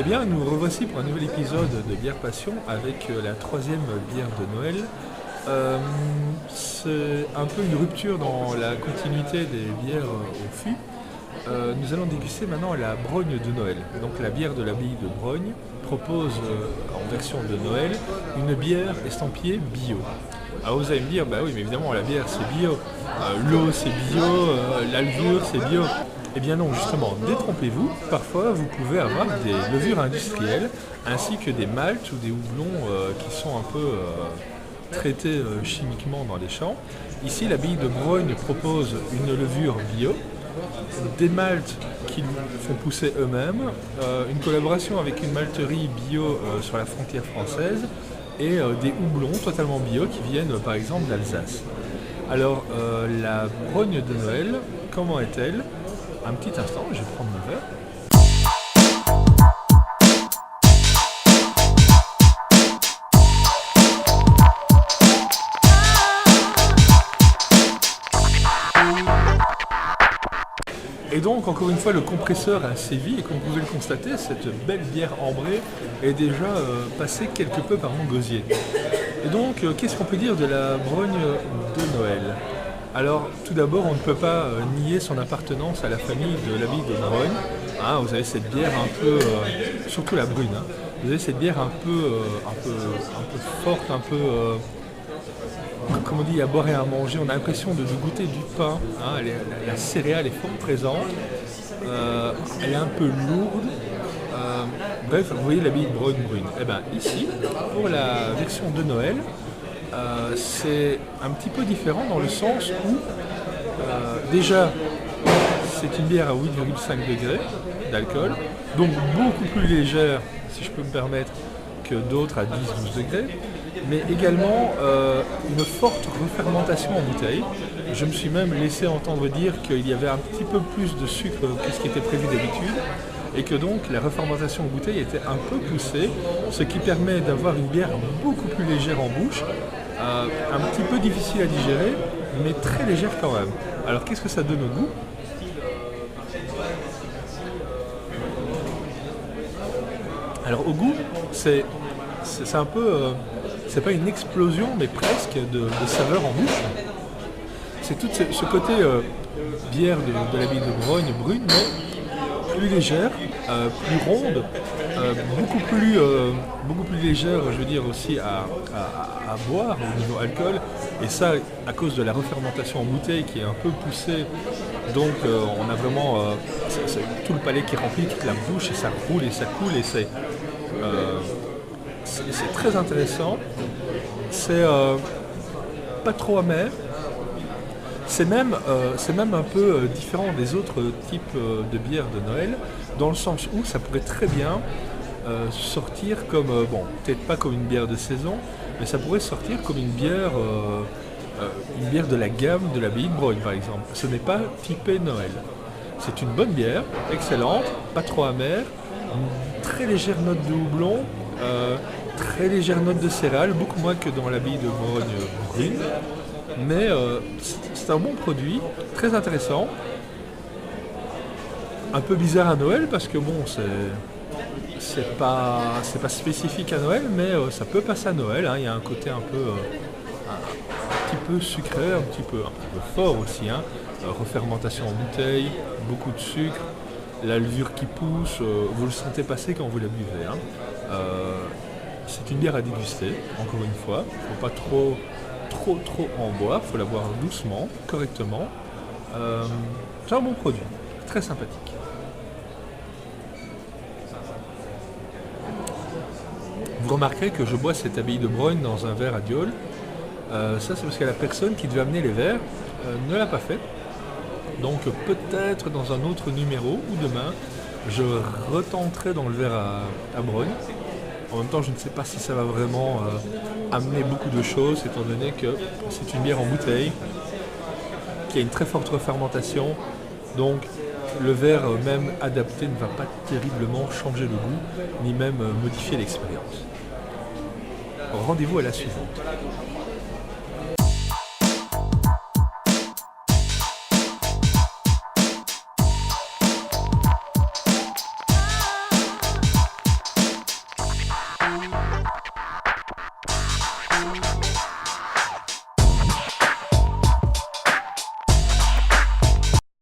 bien, nous revoici pour un nouvel épisode de Bière Passion avec la troisième bière de Noël. C'est un peu une rupture dans la continuité des bières au fût. Nous allons déguster maintenant la Brogne de Noël. Donc la bière de l'abbaye de Brogne propose en version de Noël une bière estampillée bio. Alors vous allez me dire, bah oui mais évidemment la bière c'est bio, l'eau c'est bio, la levure c'est bio. Eh bien non, justement, détrompez-vous, parfois vous pouvez avoir des levures industrielles ainsi que des maltes ou des houblons qui sont un peu traités chimiquement dans les champs. Ici l'abbaye de Brogne propose une levure bio, des maltes qu'ils font pousser eux-mêmes, une collaboration avec une malterie bio sur la frontière française et des houblons totalement bio qui viennent par exemple d'Alsace. Alors la Brogne de Noël, comment est-elle ? Un petit instant, je vais prendre mon verre. Et donc, encore une fois, le compresseur a sévi et comme vous pouvez le constater, cette belle bière ambrée est déjà passée quelque peu par mon gosier. Et donc, qu'est-ce qu'on peut dire de la Brogne de Noël ? Alors, tout d'abord, on ne peut pas nier son appartenance à la famille de l'abbaye de Brogne. Hein, vous avez cette bière un peu, surtout la brune, hein, vous avez cette bière un peu forte, un peu, comme on dit, à boire et à manger. On a l'impression de goûter du pain. Hein, la céréale est fort présente. Elle est un peu lourde. Bref, vous voyez l'abbaye de Brogne brune. Et bien ici, pour la version de Noël, c'est un petit peu différent dans le sens où déjà c'est une bière à 8,5 degrés d'alcool, donc beaucoup plus légère, si je peux me permettre, que d'autres à 10-12 degrés, mais également une forte refermentation en bouteille. Je me suis même laissé entendre dire qu'il y avait un petit peu plus de sucre que ce qui était prévu d'habitude, et que donc la refermentation en bouteille était un peu poussée, ce qui permet d'avoir une bière beaucoup plus légère en bouche, un petit peu difficile à digérer, mais très légère quand même. Alors qu'est-ce que ça donne au goût ? Alors au goût, c'est un peu, c'est pas une explosion, mais presque de saveur en bouche. C'est tout ce côté bière de l'abbaye de Brogne brune, mais plus légère, plus ronde, beaucoup plus légère, je veux dire aussi à boire au niveau alcool, et ça à cause de la refermentation en bouteille qui est un peu poussée, donc on a vraiment c'est tout le palais qui remplit toute la bouche et ça roule et ça coule et c'est très intéressant, c'est pas trop amer. C'est même un peu différent des autres types de bières de Noël, dans le sens où ça pourrait très bien sortir comme, bon, peut-être pas comme une bière de saison, mais ça pourrait sortir comme une bière de la gamme de l'abbaye de Brogne par exemple. Ce n'est pas typé Noël. C'est une bonne bière, excellente, pas trop amère, une très légère note de houblon, très légère note de céréales, beaucoup moins que dans l'abbaye de Brogne brune. Mais c'est un bon produit, très intéressant, un peu bizarre à Noël parce que bon, c'est pas spécifique à Noël, mais ça peut passer à Noël, hein. Il y a un côté un petit peu sucré, un petit peu fort aussi, hein. Refermentation en bouteille, beaucoup de sucre, la levure qui pousse, vous le sentez passer quand vous la buvez, hein. C'est une bière à déguster, encore une fois, il ne faut pas trop en boire, il faut la boire doucement, correctement. C'est un bon produit, très sympathique. Vous remarquerez que je bois cette abbaye de Brogne dans un verre à diol. Ça c'est parce que la personne qui devait amener les verres ne l'a pas fait. Donc peut-être dans un autre numéro ou demain, je retenterai dans le verre à Brogne. En même temps, je ne sais pas si ça va vraiment amener beaucoup de choses, étant donné que c'est une bière en bouteille qui a une très forte refermentation. Donc, le verre même adapté ne va pas terriblement changer le goût, ni même modifier l'expérience. Rendez-vous à la suivante.